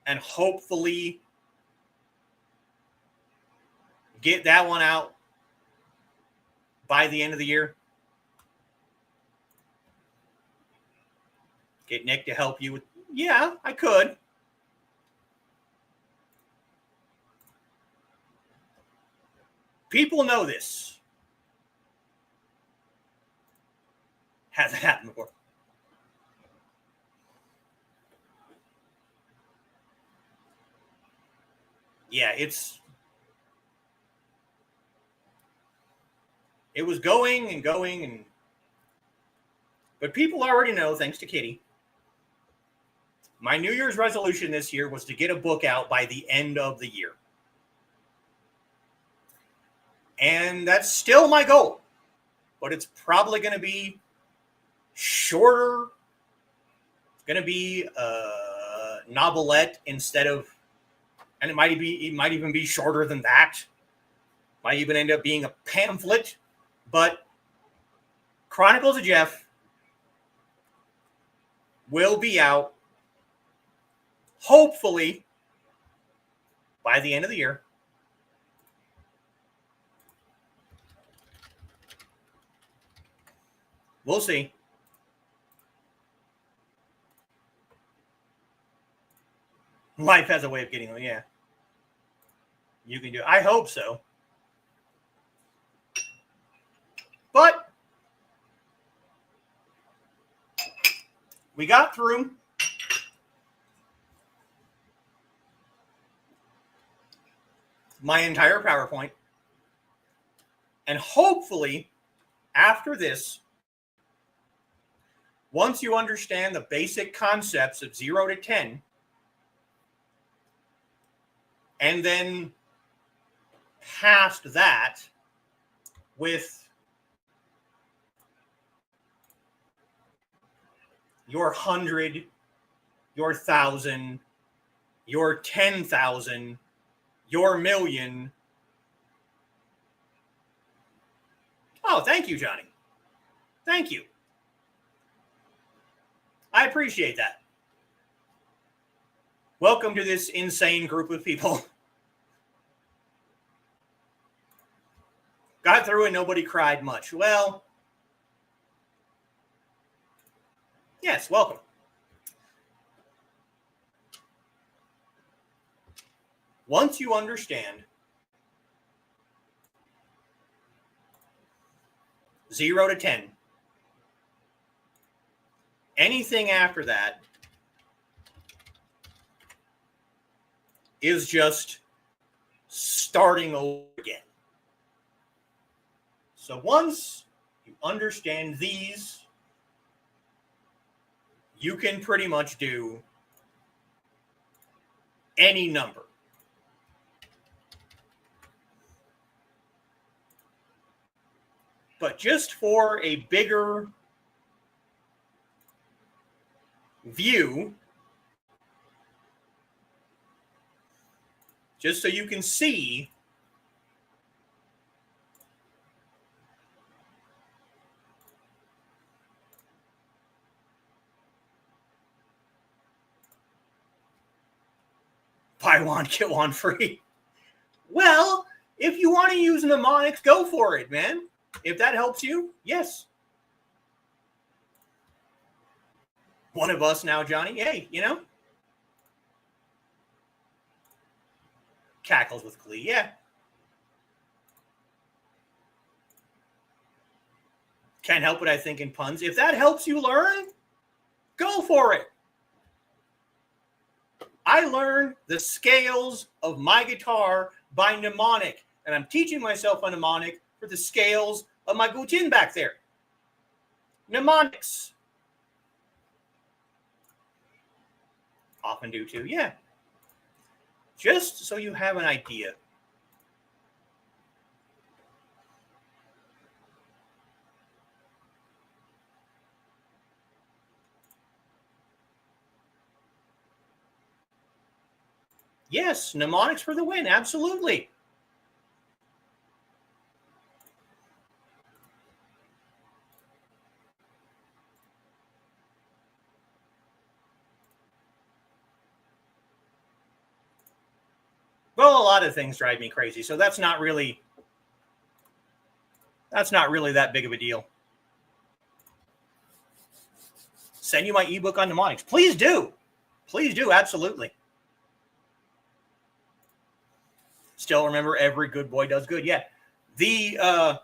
and hopefully get that one out by the end of the year. Get Nick to help you with. Yeah, I could. People know this. Hasn't happened before. Yeah, it was going and going, and but people already know, thanks to Kitty, my New Year's resolution this year was to get a book out by the end of the year. And that's still my goal, but it's probably going to be shorter. It's going to be a novelette instead of, and it might even be shorter than that. Might even end up being a pamphlet. But Chronicles of Jeff will be out hopefully by the end of the year. We'll see. Life has a way of getting them, yeah. You can do it. I hope so. But we got through. My entire PowerPoint. And hopefully, after this, once you understand the basic concepts of 0 to 10, and then past that with your 100, your 1,000, your 10,000, your million. Oh, thank you, Johnny. Thank you. I appreciate that. Welcome to this insane group of people. Got through and nobody cried much. Well, yes, welcome. Once you understand 0 to 10, anything after that is just starting over again. So once you understand these, you can pretty much do any number. But just for a bigger view, just so you can see buy one, get one free. Well, if you want to use mnemonics, go for it, man. If that helps you, yes. One of us now, Johnny. Hey, you know. Cackles with glee, yeah. Can't help it, I think, in puns. If that helps you learn, go for it. I learned the scales of my guitar by mnemonic, and I'm teaching myself a mnemonic for the scales of my guzheng back there. Mnemonics. Often do too, yeah. Just so you have an idea. Yes, mnemonics for the win, absolutely. Well, a lot of things drive me crazy, so that's not really that big of a deal. Send you my ebook on mnemonics. Please do. Please do, absolutely. Still remember, every good boy does good. Yeah. The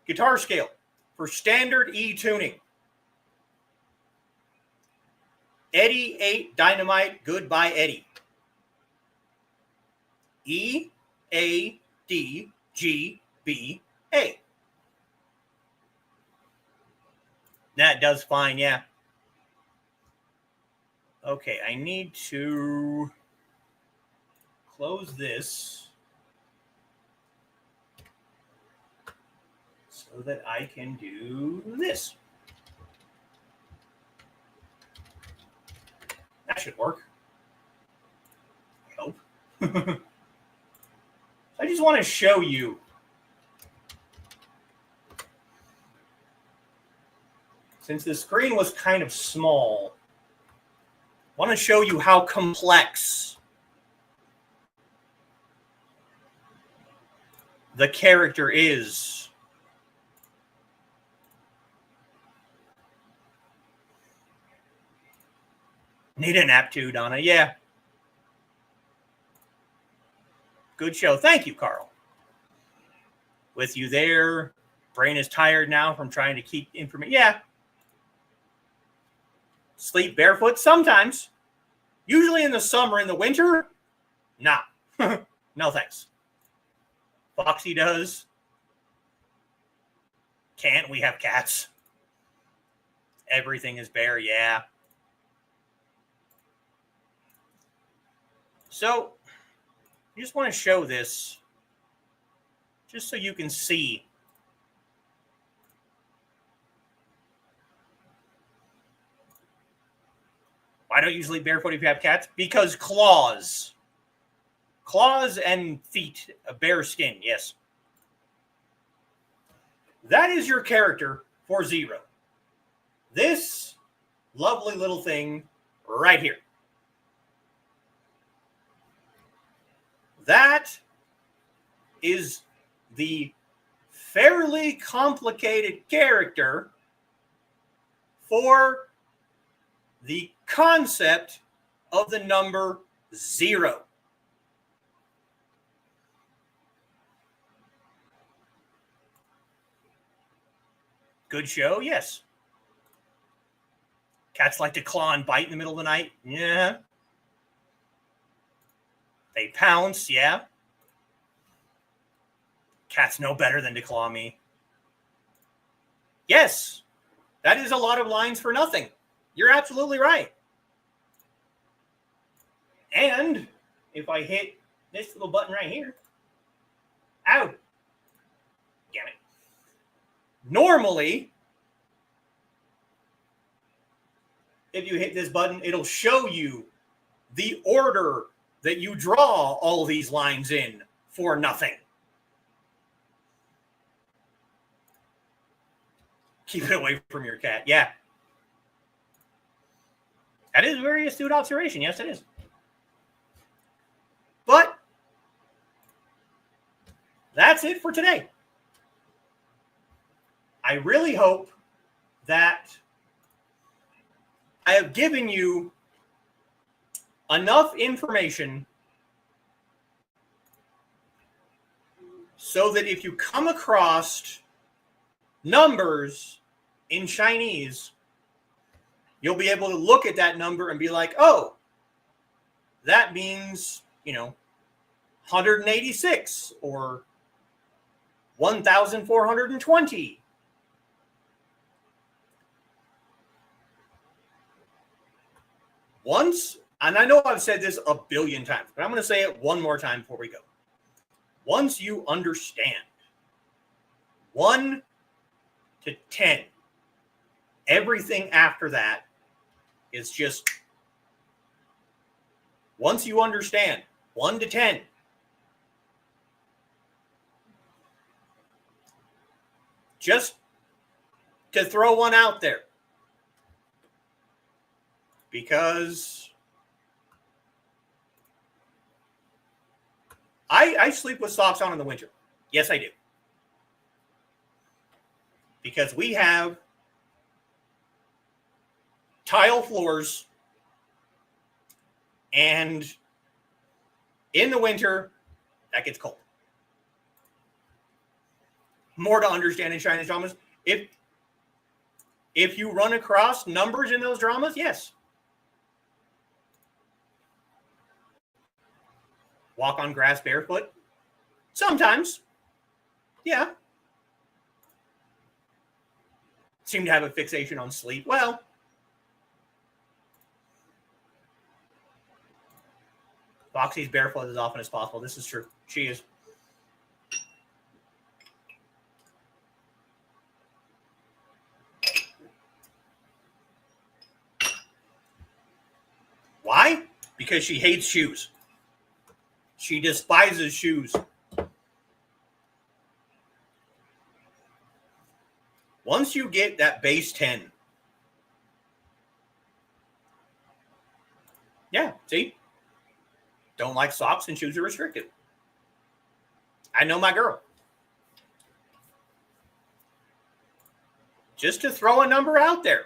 guitar scale for standard E tuning. Eddie 8 Dynamite, goodbye Eddie. E, A, D, G, B, A. That does fine, yeah. Okay, I need to close this so that I can do this. That should work. I hope. I just want to show you. Since the screen was kind of small, I want to show you how complex the character is Need a nap too, Donna. Yeah. Good show. Thank you, Carl. With you there. Brain is tired now from trying to keep information. Yeah. Sleep barefoot sometimes. Usually in the summer. In the winter, nah. No thanks. Foxy does. Can't we have cats? Everything is bare, yeah. So, I just want to show this just so you can see. Why don't you sleep barefoot if you have cats? Because claws. Claws and feet, a bare skin, yes. That is your character for Zero. This lovely little thing right here. That is the fairly complicated character for the concept of the number 0. Good show, yes. Cats like to claw and bite in the middle of the night, yeah. They pounce, yeah. Cats know better than to claw me. Yes, that is a lot of lines for nothing. You're absolutely right. And if I hit this little button right here, ow, damn it. Normally, if you hit this button, it'll show you the order that you draw all these lines in for nothing. Keep it away from your cat. Yeah. That is a very astute observation. Yes, it is. But that's it for today. I really hope that I have given you enough information so that if you come across numbers in Chinese, you'll be able to look at that number and be like, oh, that means, 186 or 1,420. Once, and I know I've said this a billion times, but I'm going to say it one more time before we go. Once you understand 1 to 10, everything after that is just, once you understand 1 to 10, just to throw one out there, because I sleep with socks on in the winter. Yes, I do. Because we have tile floors, and in the winter, that gets cold. More to understand in Chinese dramas. If you run across numbers in those dramas, yes. Walk on grass barefoot? Sometimes. Yeah. Seem to have a fixation on sleep. Well, Foxy's barefoot as often as possible. This is true. She is. Why? Because she hates shoes. She despises shoes. Once you get that base 10, yeah, see? Don't like socks and shoes are restricted. I know my girl. Just to throw a number out there.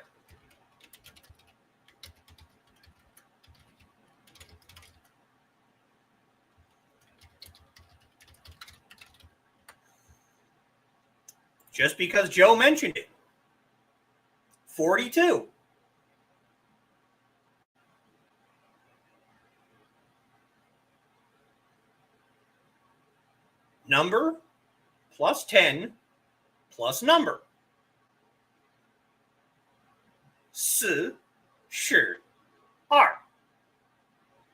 just because Joe mentioned it. 42. Number plus 10 plus number. 4 10 2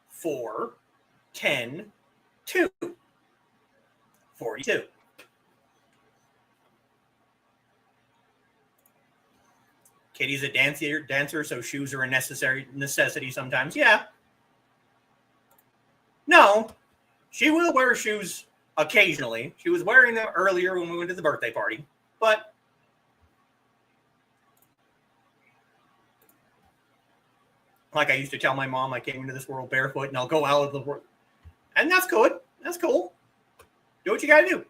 4 10 2 42. Katie's a dancer, so shoes are a necessity sometimes. Yeah. No, she will wear shoes occasionally. She was wearing them earlier when we went to the birthday party, but like I used to tell my mom, I came into this world barefoot and I'll go out of the world. And that's good. That's cool. Do what you got to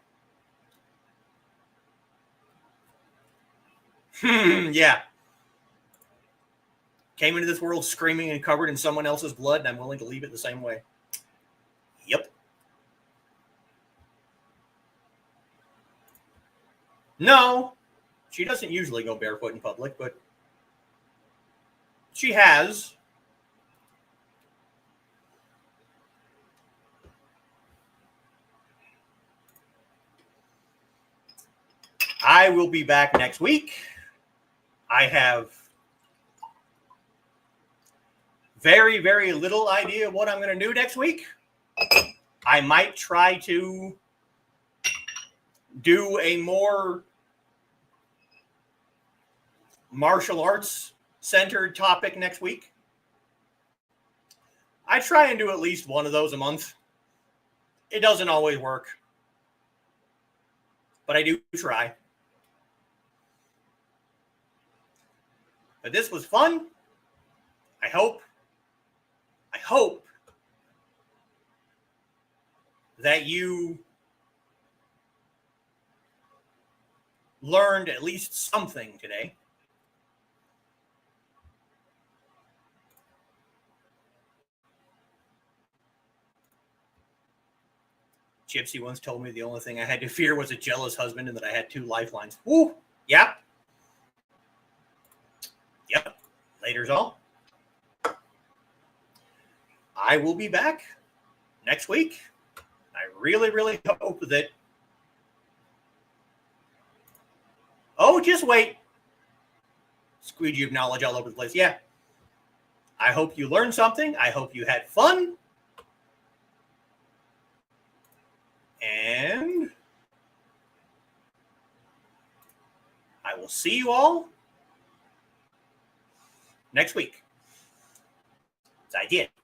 do. Yeah. Came into this world screaming and covered in someone else's blood, and I'm willing to leave it the same way. Yep. No, she doesn't usually go barefoot in public, but she has. I will be back next week. I have very, very little idea what I'm going to do next week. I might try to do a more martial arts centered topic next week. I try and do at least one of those a month. It doesn't always work, but I do try. But this was fun. I hope that you learned at least something today. Gypsy once told me the only thing I had to fear was a jealous husband and that I had 2 lifelines. Woo! Yep. Yep. Later's all. I will be back next week. I really, really hope that... Oh, just wait. Squeegee of knowledge all over the place. Yeah. I hope you learned something. I hope you had fun. And I will see you all next week. 再见。